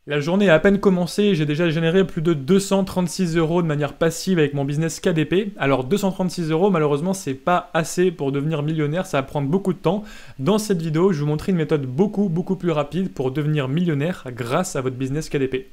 La journée a à peine commencé et j'ai déjà généré plus de 236 euros de manière passive avec mon business KDP. Alors 236 euros, malheureusement, c'est pas assez pour devenir millionnaire, ça va prendre beaucoup de temps. Dans cette vidéo, je vais vous montrer une méthode beaucoup plus rapide pour devenir millionnaire grâce à votre business KDP.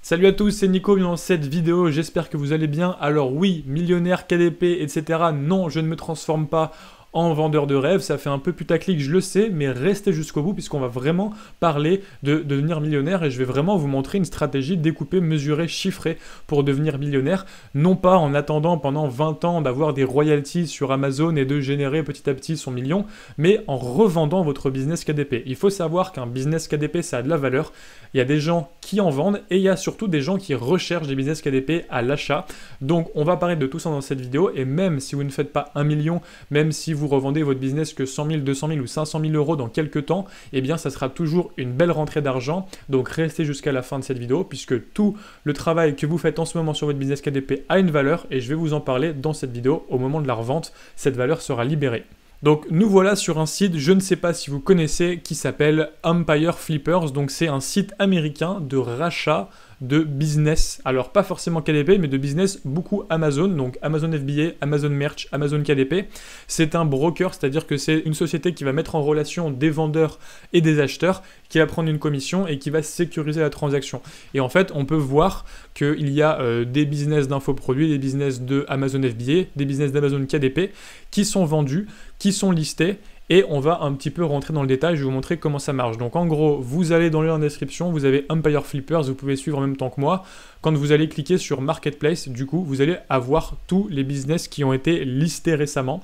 Salut à tous, c'est Nico, bienvenue dans cette vidéo, j'espère que vous allez bien. Alors oui, millionnaire, KDP, etc. Non, je ne me transforme pas en vendeur de rêve, ça fait un peu putaclic, je le sais, mais restez jusqu'au bout puisqu'on va vraiment parler de devenir millionnaire et je vais vraiment vous montrer une stratégie découpée, mesurée, chiffrée pour devenir millionnaire, non pas en attendant pendant 20 ans d'avoir des royalties sur Amazon et de générer petit à petit son million, mais en revendant votre business KDP. Il faut savoir qu'un business KDP, ça a de la valeur, il y a des gens qui en vendent et il y a surtout des gens qui recherchent des business KDP à l'achat. Donc on va parler de tout ça dans cette vidéo et même si vous ne faites pas 1 million, même si vous revendez votre business que 100 000, 200 000 ou 500 000 euros dans quelques temps, eh bien ça sera toujours une belle rentrée d'argent. Donc restez jusqu'à la fin de cette vidéo puisque tout le travail que vous faites en ce moment sur votre business KDP a une valeur et je vais vous en parler dans cette vidéo. Au moment de la revente, cette valeur sera libérée. Donc nous voilà sur un site, je ne sais pas si vous connaissez, qui s'appelle Empire Flippers. Donc c'est un site américain de rachat de business. Alors pas forcément KDP, mais de business beaucoup Amazon. Donc Amazon FBA, Amazon Merch, Amazon KDP. C'est un broker, c'est-à-dire que c'est une société qui va mettre en relation des vendeurs et des acheteurs, qui va prendre une commission et qui va sécuriser la transaction. Et en fait, on peut voir qu'il y a des business d'infoproduits, des business de Amazon FBA, des business d'Amazon KDP qui sont vendus, qui sont listés. Et on va un petit peu rentrer dans le détail, je vais vous montrer comment ça marche. Donc en gros, vous allez dans le lien en description, vous avez Empire Flippers, vous pouvez suivre en même temps que moi. Quand vous allez cliquer sur Marketplace, du coup, vous allez avoir tous les business qui ont été listés récemment.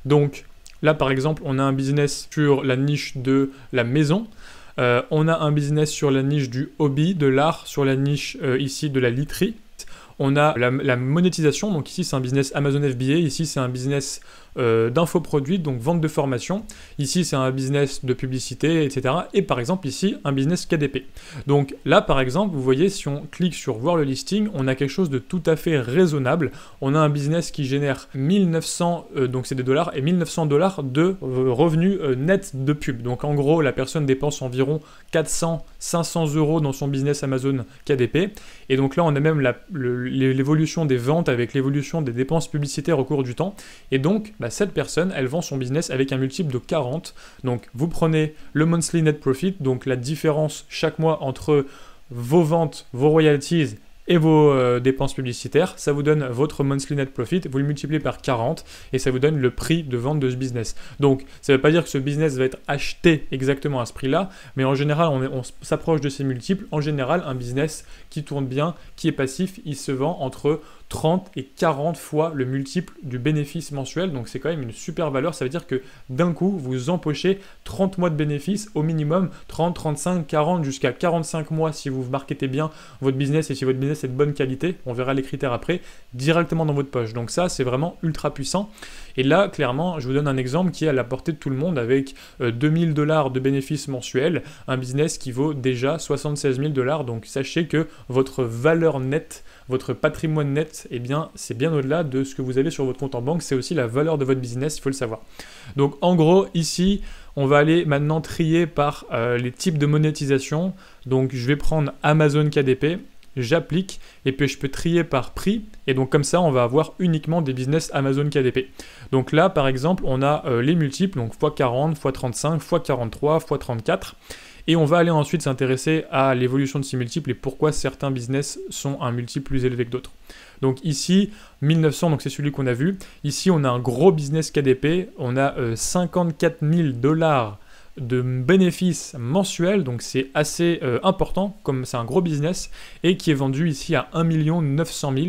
Donc là, par exemple, on a un business sur la niche de la maison. On a un business sur la niche du hobby, de l'art, sur la niche ici de la literie. On a la monétisation, donc ici c'est un business Amazon FBA, ici c'est un business d'infoproduits, donc vente de formation, ici c'est un business de publicité, etc. Et par exemple ici un business KDP. Donc là par exemple, vous voyez, si on clique sur voir le listing, on a quelque chose de tout à fait raisonnable. On a un business qui génère 1900, donc c'est des dollars, et 1900 dollars de revenus nets de pub. Donc en gros, la personne dépense environ 400-500 euros dans son business Amazon KDP. Et donc là, on a même l'évolution des ventes avec l'évolution des dépenses publicitaires au cours du temps. Et donc, cette personne, elle vend son business avec un multiple de 40. Donc, vous prenez le monthly net profit, donc la différence chaque mois entre vos ventes, vos royalties et vos dépenses publicitaires, ça vous donne votre monthly net profit, vous le multipliez par 40 et ça vous donne le prix de vente de ce business. Donc ça ne veut pas dire que ce business va être acheté exactement à ce prix-là, mais en général on s'approche de ces multiples. En général, un business qui tourne bien, qui est passif, il se vend entre 30 et 40 fois le multiple du bénéfice mensuel, donc c'est quand même une super valeur. Ça veut dire que d'un coup vous empochez 30 mois de bénéfice au minimum, 30, 35, 40 jusqu'à 45 mois si vous marketez bien votre business et si votre business est de bonne qualité, on verra les critères après, directement dans votre poche. Donc ça c'est vraiment ultra puissant. Et là clairement je vous donne un exemple qui est à la portée de tout le monde avec 2000 dollars de bénéfice mensuel, un business qui vaut déjà 76 000 dollars. Donc sachez que votre valeur nette, votre patrimoine net, eh bien, c'est bien au-delà de ce que vous avez sur votre compte en banque, c'est aussi la valeur de votre business, il faut le savoir. Donc en gros, ici, on va aller maintenant trier par les types de monétisation. Donc je vais prendre Amazon KDP, j'applique, et puis je peux trier par prix, et donc comme ça, on va avoir uniquement des business Amazon KDP. Donc là, par exemple, on a les multiples, donc x40, x35, x43, x34, et on va aller ensuite s'intéresser à l'évolution de ces multiples et pourquoi certains business sont un multiple plus élevé que d'autres. Donc ici, 1900, donc c'est celui qu'on a vu. Ici, on a un gros business KDP. On a 54 000 dollars de bénéfices mensuels. Donc c'est assez important, comme c'est un gros business, et qui est vendu ici à 1 900 000.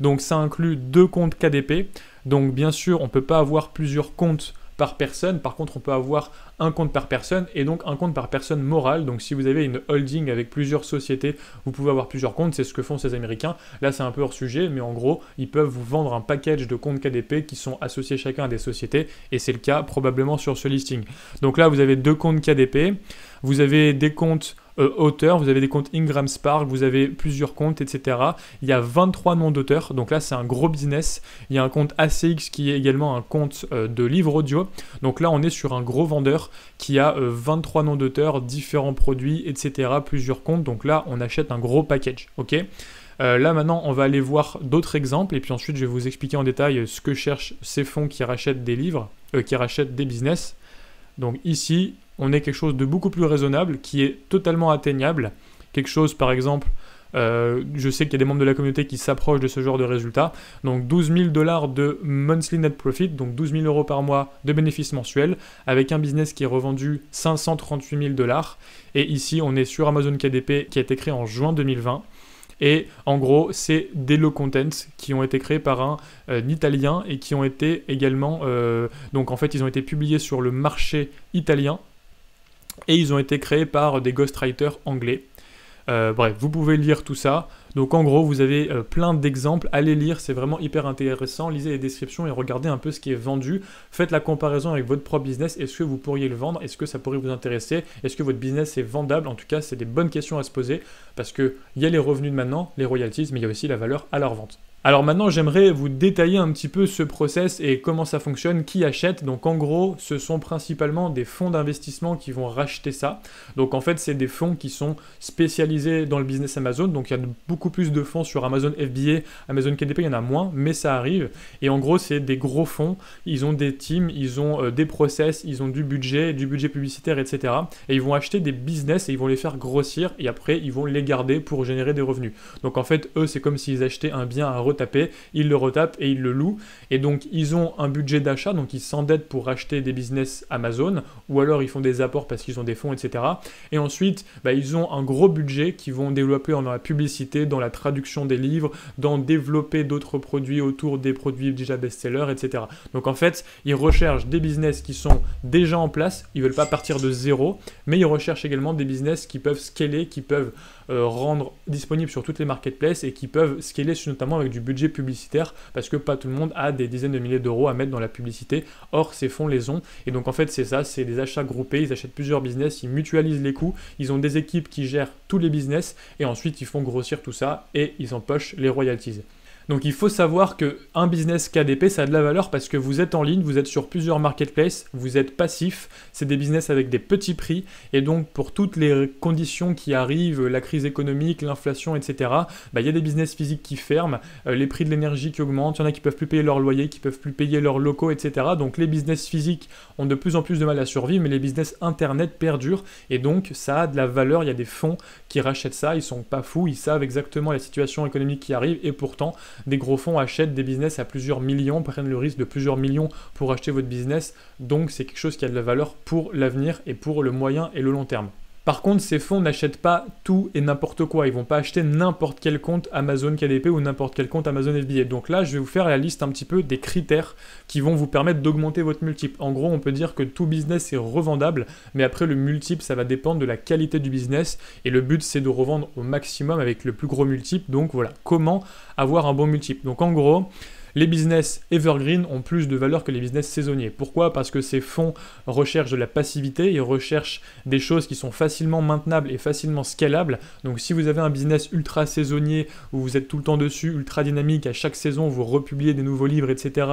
Donc ça inclut 2 comptes KDP. Donc bien sûr, on ne peut pas avoir plusieurs comptes par personne. Par contre, on peut avoir un compte par personne et donc un compte par personne morale. Donc si vous avez une holding avec plusieurs sociétés, vous pouvez avoir plusieurs comptes, c'est ce que font ces Américains. Là c'est un peu hors sujet, mais en gros ils peuvent vous vendre un package de comptes KDP qui sont associés chacun à des sociétés et c'est le cas probablement sur ce listing. Donc là vous avez 2 comptes KDP, vous avez des comptes auteurs, vous avez des comptes Ingram Spark, vous avez plusieurs comptes, etc. Il y a 23 noms d'auteurs, donc là c'est un gros business. Il y a un compte ACX qui est également un compte de livres audio. Donc là on est sur un gros vendeur qui a 23 noms d'auteurs, différents produits, etc. Plusieurs comptes, donc là on achète un gros package, ok. Là maintenant on va aller voir d'autres exemples et puis ensuite je vais vous expliquer en détail ce que cherchent ces fonds qui rachètent des livres, qui rachètent des business. Donc ici on est quelque chose de beaucoup plus raisonnable qui est totalement atteignable. Quelque chose par exemple, je sais qu'il y a des membres de la communauté qui s'approchent de ce genre de résultats. Donc 12 000 $ de monthly net profit, donc 12 000 € par mois de bénéfices mensuels, avec un business qui est revendu 538 000 $. Et ici on est sur Amazon KDP qui a été créé en juin 2020. Et en gros, c'est des low contents qui ont été créés par un Italien et qui ont été également... donc en fait, ils ont été publiés sur le marché italien et ils ont été créés par des ghostwriters anglais. Bref, vous pouvez lire tout ça. Donc en gros, vous avez plein d'exemples. Allez lire, c'est vraiment hyper intéressant. Lisez les descriptions et regardez un peu ce qui est vendu. Faites la comparaison avec votre propre business. Est-ce que vous pourriez le vendre? Est-ce que ça pourrait vous intéresser? Est-ce que votre business est vendable? En tout cas, c'est des bonnes questions à se poser parce qu'il y a les revenus de maintenant, les royalties, mais il y a aussi la valeur à leur vente. Alors maintenant, j'aimerais vous détailler un petit peu ce process et comment ça fonctionne, qui achète. Donc en gros, ce sont principalement des fonds d'investissement qui vont racheter ça. Donc en fait, c'est des fonds qui sont spécialisés dans le business Amazon. Donc il y a beaucoup plus de fonds sur Amazon FBA, Amazon KDP, il y en a moins, mais ça arrive. Et en gros, c'est des gros fonds. Ils ont des teams, ils ont des process, ils ont du budget publicitaire, etc. Et ils vont acheter des business et ils vont les faire grossir et après, ils vont les garder pour générer des revenus. Donc en fait, eux, c'est comme s'ils achetaient un bien à retaper, ils le retapent et ils le louent. Et donc, ils ont un budget d'achat, donc ils s'endettent pour acheter des business Amazon, ou alors ils font des apports parce qu'ils ont des fonds, etc. Et ensuite, ils ont un gros budget qu'ils vont développer dans la publicité, dans la traduction des livres, dans développer d'autres produits autour des produits déjà best-sellers, etc. Donc en fait, ils recherchent des business qui sont déjà en place, ils ne veulent pas partir de zéro, mais ils recherchent également des business qui peuvent scaler, qui peuvent rendre disponibles sur toutes les marketplaces et qui peuvent scaler notamment avec du budget publicitaire parce que pas tout le monde a des dizaines de milliers d'euros à mettre dans la publicité. Or, ces fonds les ont. Et donc, en fait, c'est ça, c'est des achats groupés. Ils achètent plusieurs business, ils mutualisent les coûts. Ils ont des équipes qui gèrent tous les business et ensuite, ils font grossir tout ça et ils empochent les royalties. Donc il faut savoir qu'un business KDP, ça a de la valeur parce que vous êtes en ligne, vous êtes sur plusieurs marketplaces, vous êtes passif, c'est des business avec des petits prix, et donc pour toutes les conditions qui arrivent, la crise économique, l'inflation, etc., il y a des business physiques qui ferment, les prix de l'énergie qui augmentent, il y en a qui ne peuvent plus payer leur loyer, qui ne peuvent plus payer leurs locaux, etc. Donc les business physiques ont de plus en plus de mal à survivre, mais les business internet perdurent, et donc ça a de la valeur, il y a des fonds qui rachètent ça, ils sont pas fous, ils savent exactement la situation économique qui arrive, et pourtant, des gros fonds achètent des business à plusieurs millions, prennent le risque de plusieurs millions pour acheter votre business. Donc c'est quelque chose qui a de la valeur pour l'avenir et pour le moyen et le long terme. Par contre, ces fonds n'achètent pas tout et n'importe quoi. Ils vont pas acheter n'importe quel compte Amazon KDP ou n'importe quel compte Amazon FBA. Donc là, je vais vous faire la liste un petit peu des critères qui vont vous permettre d'augmenter votre multiple. En gros, on peut dire que tout business est revendable, mais après le multiple, ça va dépendre de la qualité du business. Et le but, c'est de revendre au maximum avec le plus gros multiple. Donc voilà, comment avoir un bon multiple. Donc en gros, les business evergreen ont plus de valeur que les business saisonniers. Pourquoi? Parce que ces fonds recherchent de la passivité, ils recherchent des choses qui sont facilement maintenables et facilement scalables. Donc si vous avez un business ultra saisonnier où vous êtes tout le temps dessus, ultra dynamique, à chaque saison vous republiez des nouveaux livres, etc.,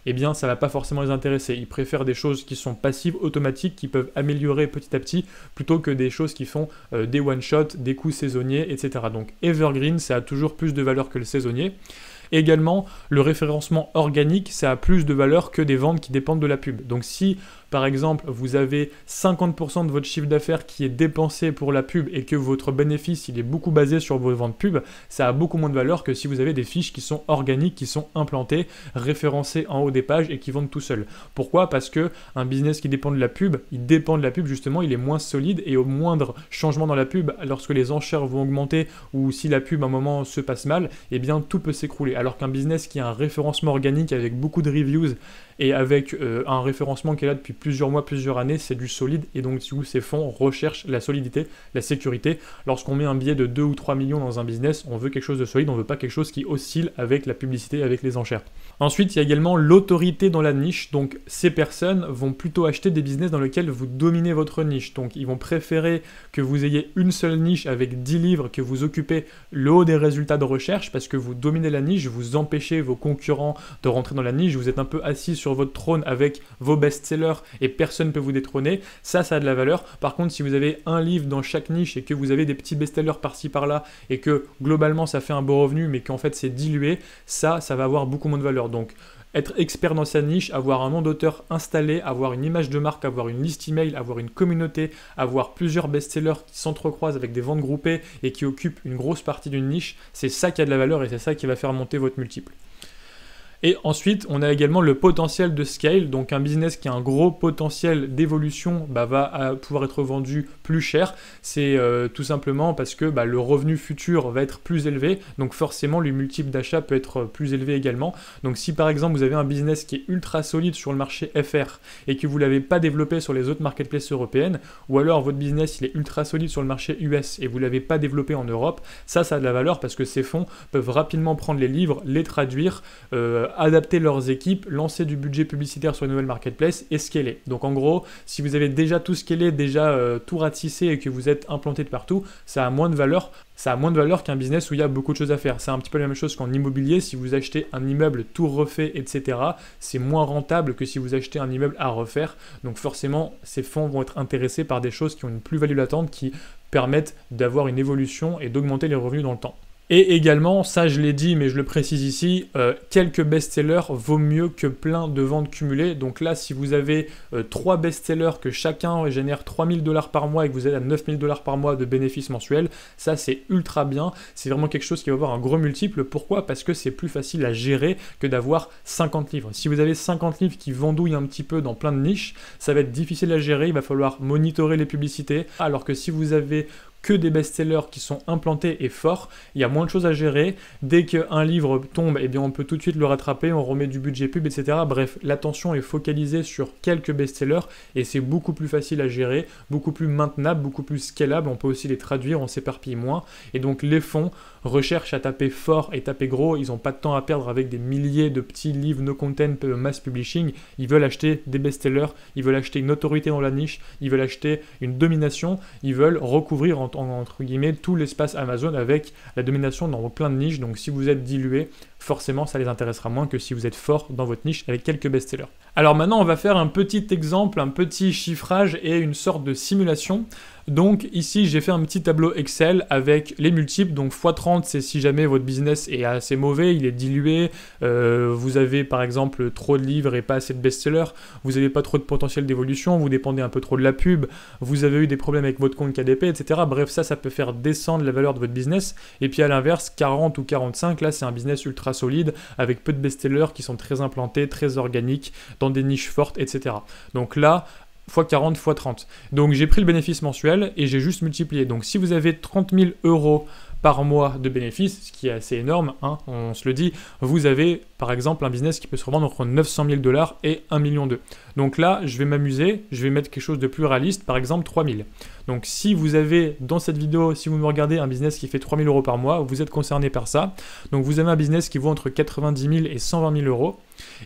eh bien ça ne va pas forcément les intéresser. Ils préfèrent des choses qui sont passives, automatiques, qui peuvent améliorer petit à petit, plutôt que des choses qui font des one-shot, des coups saisonniers, etc. Donc evergreen, ça a toujours plus de valeur que le saisonnier. Également, le référencement organique, ça a plus de valeur que des ventes qui dépendent de la pub. Donc si, par exemple, vous avez 50% de votre chiffre d'affaires qui est dépensé pour la pub et que votre bénéfice, il est beaucoup basé sur vos ventes pub, ça a beaucoup moins de valeur que si vous avez des fiches qui sont organiques, qui sont implantées, référencées en haut des pages et qui vendent tout seul. Pourquoi? Parce que un business qui dépend de la pub, il dépend de la pub justement, il est moins solide et au moindre changement dans la pub, lorsque les enchères vont augmenter ou si la pub à un moment se passe mal, eh bien tout peut s'écrouler. Alors qu'un business qui a un référencement organique avec beaucoup de reviews et avec un référencement qui est là depuis plusieurs mois, plusieurs années, c'est du solide, et donc du coup ces fonds recherchent la solidité, la sécurité. Lorsqu'on met un billet de 2 ou 3 millions dans un business, on veut quelque chose de solide, on veut pas quelque chose qui oscille avec la publicité, avec les enchères. Ensuite, il y a également l'autorité dans la niche, donc ces personnes vont plutôt acheter des business dans lesquels vous dominez votre niche, donc ils vont préférer que vous ayez une seule niche avec 10 livres, que vous occupez le haut des résultats de recherche, parce que vous dominez la niche, vous empêchez vos concurrents de rentrer dans la niche, vous êtes un peu assis sur votre trône avec vos best-sellers et personne ne peut vous détrôner, ça a de la valeur. Par contre, si vous avez un livre dans chaque niche et que vous avez des petits best-sellers par-ci par-là et que globalement ça fait un beau revenu mais qu'en fait c'est dilué, ça va avoir beaucoup moins de valeur. Donc être expert dans sa niche, avoir un nom d'auteur installé, avoir une image de marque, avoir une liste email, avoir une communauté, avoir plusieurs best-sellers qui s'entrecroisent avec des ventes groupées et qui occupent une grosse partie d'une niche, c'est ça qui a de la valeur et c'est ça qui va faire monter votre multiple. Et ensuite, on a également le potentiel de scale, donc un business qui a un gros potentiel d'évolution va pouvoir être vendu plus cher. C'est tout simplement parce que le revenu futur va être plus élevé, donc forcément le multiple d'achat peut être plus élevé également. Donc si par exemple vous avez un business qui est ultra solide sur le marché FR et que vous ne l'avez pas développé sur les autres marketplaces européennes, ou alors votre business il est ultra solide sur le marché US et vous ne l'avez pas développé en Europe, ça a de la valeur parce que ces fonds peuvent rapidement prendre les livres, les traduire, adapter leurs équipes, lancer du budget publicitaire sur une nouvelle marketplace et scaler. Donc en gros, si vous avez déjà tout scalé, déjà tout ratissé et que vous êtes implanté de partout, ça a moins de valeur. Ça a moins de valeur qu'un business où il y a beaucoup de choses à faire. C'est un petit peu la même chose qu'en immobilier. Si vous achetez un immeuble tout refait, etc., c'est moins rentable que si vous achetez un immeuble à refaire. Donc forcément, ces fonds vont être intéressés par des choses qui ont une plus-value latente, qui permettent d'avoir une évolution et d'augmenter les revenus dans le temps. Et également, ça je l'ai dit mais je le précise ici, quelques best-sellers vaut mieux que plein de ventes cumulées. Donc là, si vous avez 3 best-sellers que chacun génère 3000 $ par mois et que vous êtes à 9000 $ par mois de bénéfices mensuels, ça c'est ultra bien. C'est vraiment quelque chose qui va avoir un gros multiple. Pourquoi? Parce que c'est plus facile à gérer que d'avoir 50 livres. Si vous avez 50 livres qui vendouillent un petit peu dans plein de niches, ça va être difficile à gérer. Il va falloir monitorer les publicités. Alors que si vous avez que des best-sellers qui sont implantés et forts, il y a moins de choses à gérer. Dès qu'un livre tombe, eh bien on peut tout de suite le rattraper, on remet du budget pub, etc. Bref, l'attention est focalisée sur quelques best-sellers et c'est beaucoup plus facile à gérer, beaucoup plus maintenable, beaucoup plus scalable. On peut aussi les traduire, on s'éparpille moins. Et donc les fonds recherchent à taper fort et taper gros. Ils n'ont pas de temps à perdre avec des milliers de petits livres no content mass publishing. Ils veulent acheter des best-sellers, ils veulent acheter une autorité dans la niche, ils veulent acheter une domination, ils veulent recouvrir entre guillemets tout l'espace Amazon avec la domination dans plein de niches. Donc si vous êtes dilué, forcément ça les intéressera moins que si vous êtes fort dans votre niche avec quelques best-sellers. Alors maintenant on va faire un petit exemple, un petit chiffrage et une sorte de simulation. Donc ici j'ai fait un petit tableau Excel avec les multiples, donc x30 c'est si jamais votre business est assez mauvais, il est dilué, vous avez par exemple trop de livres et pas assez de best-sellers, vous n'avez pas trop de potentiel d'évolution, vous dépendez un peu trop de la pub, vous avez eu des problèmes avec votre compte KDP, etc. Bref, ça peut faire descendre la valeur de votre business. Et puis à l'inverse, 40 ou 45, là c'est un business ultra solide avec peu de best-sellers qui sont très implantés, très organiques, dans des niches fortes, etc. Donc là, x40, x30. Donc j'ai pris le bénéfice mensuel et j'ai juste multiplié. Donc si vous avez 30 000 € par mois de bénéfices, ce qui est assez énorme, hein, on se le dit, vous avez par exemple un business qui peut se revendre entre 900 000 $ et 1,2 million. Donc là, je vais m'amuser, je vais mettre quelque chose de plus réaliste, par exemple 3 000. Donc si vous avez dans cette vidéo, si vous me regardez un business qui fait 3 000 € par mois, vous êtes concerné par ça. Donc vous avez un business qui vaut entre 90 000 et 120 000 €.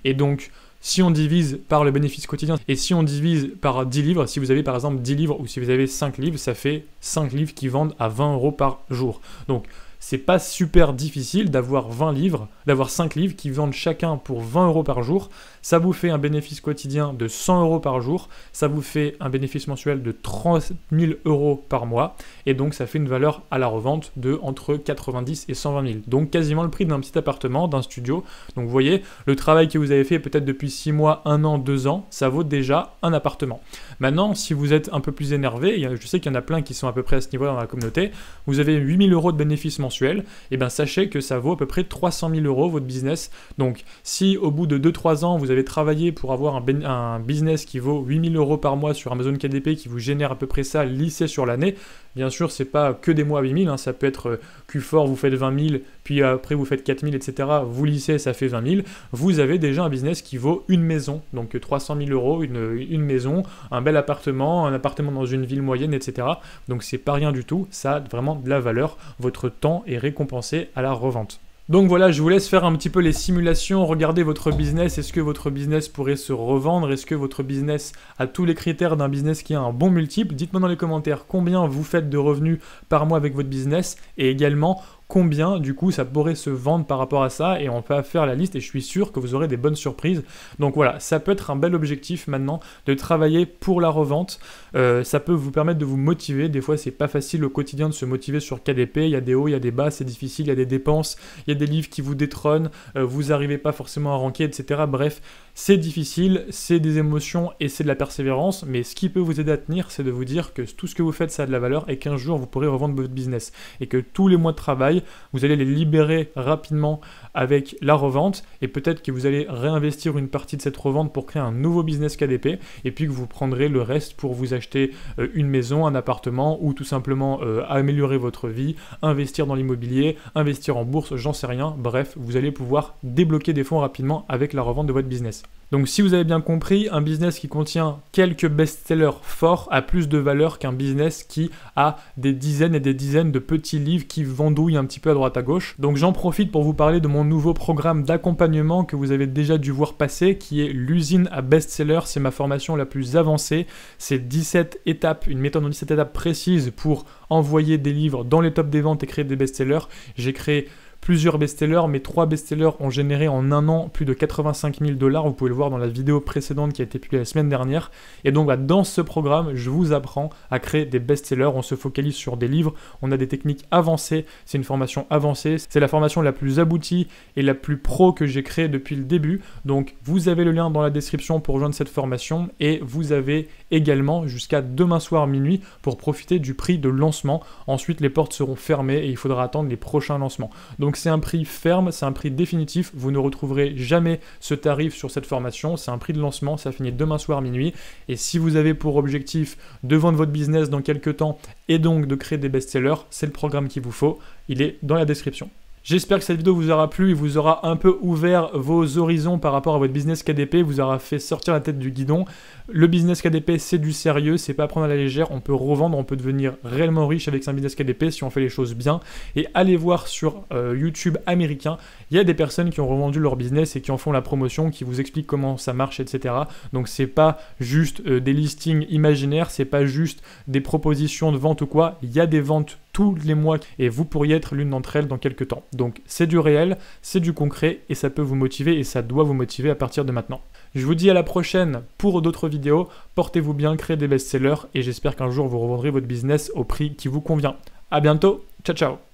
Et donc si on divise par le bénéfice quotidien et si on divise par 10 livres, si vous avez par exemple 10 livres ou si vous avez 5 livres, ça fait 5 livres qui vendent à 20 € par jour. Donc c'est pas super difficile d'avoir 20 livres, d'avoir 5 livres qui vendent chacun pour 20 € par jour. Ça vous fait un bénéfice quotidien de 100 € par jour. Ça vous fait un bénéfice mensuel de 30 000 € par mois. Et donc, ça fait une valeur à la revente de entre 90 et 120 000. Donc, quasiment le prix d'un petit appartement, d'un studio. Donc, vous voyez, le travail que vous avez fait peut-être depuis 6 mois, 1 an, 2 ans, ça vaut déjà un appartement. Maintenant, si vous êtes un peu plus énervé, je sais qu'il y en a plein qui sont à peu près à ce niveau-là dans la communauté, vous avez 8 000 € de bénéfice mensuel, et bien sachez que ça vaut à peu près 300 000 € votre business. Donc, si au bout de 2-3 ans, vous avez travaillé pour avoir un business qui vaut 8 000 € par mois sur Amazon KDP, qui vous génère à peu près ça lissé sur l'année, Bien sûr, c'est pas que des mois à 8 000, hein, ça peut être Q4, vous faites 20 000, puis après vous faites 4 000, etc. Vous lissez, ça fait 20 000. Vous avez déjà un business qui vaut une maison, donc 300 000 euros, une maison, un bel appartement, un appartement dans une ville moyenne, etc. Donc c'est pas rien du tout, ça a vraiment de la valeur. Votre temps est récompensé à la revente. Donc voilà, je vous laisse faire un petit peu les simulations, regardez votre business, est-ce que votre business pourrait se revendre, est-ce que votre business a tous les critères d'un business qui a un bon multiple, dites-moi dans les commentaires combien vous faites de revenus par mois avec votre business et également combien du coup ça pourrait se vendre par rapport à ça et on va faire la liste et je suis sûr que vous aurez des bonnes surprises. Donc voilà, ça peut être un bel objectif maintenant de travailler pour la revente, ça peut vous permettre de vous motiver, des fois c'est pas facile au quotidien de se motiver sur KDP, il y a des hauts, il y a des bas, c'est difficile, il y a des dépenses, il y a des livres qui vous détrônent, vous n'arrivez pas forcément à ranker, etc. Bref, c'est difficile, c'est des émotions et c'est de la persévérance, mais ce qui peut vous aider à tenir, c'est de vous dire que tout ce que vous faites, ça a de la valeur et qu'un jour, vous pourrez revendre votre business. Et que tous les mois de travail, vous allez les libérer rapidement avec la revente et peut-être que vous allez réinvestir une partie de cette revente pour créer un nouveau business KDP et puis que vous prendrez le reste pour vous acheter une maison, un appartement ou tout simplement améliorer votre vie, investir dans l'immobilier, investir en bourse, j'en sais rien. Bref, vous allez pouvoir débloquer des fonds rapidement avec la revente de votre business. Donc si vous avez bien compris, un business qui contient quelques best-sellers forts a plus de valeur qu'un business qui a des dizaines et des dizaines de petits livres qui vendouillent un petit peu à droite à gauche. Donc j'en profite pour vous parler de mon nouveau programme d'accompagnement que vous avez déjà dû voir passer, qui est l'usine à best-sellers. C'est ma formation la plus avancée. C'est 17 étapes, une méthode en 17 étapes précise pour envoyer des livres dans les tops des ventes et créer des best-sellers. J'ai créé plusieurs best-sellers, mais 3 best-sellers ont généré en un an plus de 85 000 $. Vous pouvez le voir dans la vidéo précédente qui a été publiée la semaine dernière. Et donc dans ce programme, je vous apprends à créer des best-sellers. On se focalise sur des livres, on a des techniques avancées. C'est une formation avancée. C'est la formation la plus aboutie et la plus pro que j'ai créée depuis le début. Donc vous avez le lien dans la description pour rejoindre cette formation et vous avez également jusqu'à demain soir minuit pour profiter du prix de lancement. Ensuite, les portes seront fermées et il faudra attendre les prochains lancements. Donc c'est un prix ferme, c'est un prix définitif, vous ne retrouverez jamais ce tarif sur cette formation, c'est un prix de lancement, ça finit demain soir minuit, et si vous avez pour objectif de vendre votre business dans quelques temps et donc de créer des best-sellers, c'est le programme qu'il vous faut, il est dans la description. J'espère que cette vidéo vous aura plu et vous aura un peu ouvert vos horizons par rapport à votre business KDP, vous aura fait sortir la tête du guidon. Le business KDP, c'est du sérieux, c'est pas à prendre à la légère, on peut revendre, on peut devenir réellement riche avec un business KDP si on fait les choses bien. Et allez voir sur YouTube américain, il y a des personnes qui ont revendu leur business et qui en font la promotion, qui vous expliquent comment ça marche, etc. Donc c'est pas juste des listings imaginaires, c'est pas juste des propositions de vente ou quoi, il y a des ventes tous les mois et vous pourriez être l'une d'entre elles dans quelques temps. Donc c'est du réel, c'est du concret et ça peut vous motiver et ça doit vous motiver à partir de maintenant. Je vous dis à la prochaine pour d'autres vidéos, portez-vous bien, créez des best-sellers et j'espère qu'un jour vous revendrez votre business au prix qui vous convient. À bientôt, ciao ciao.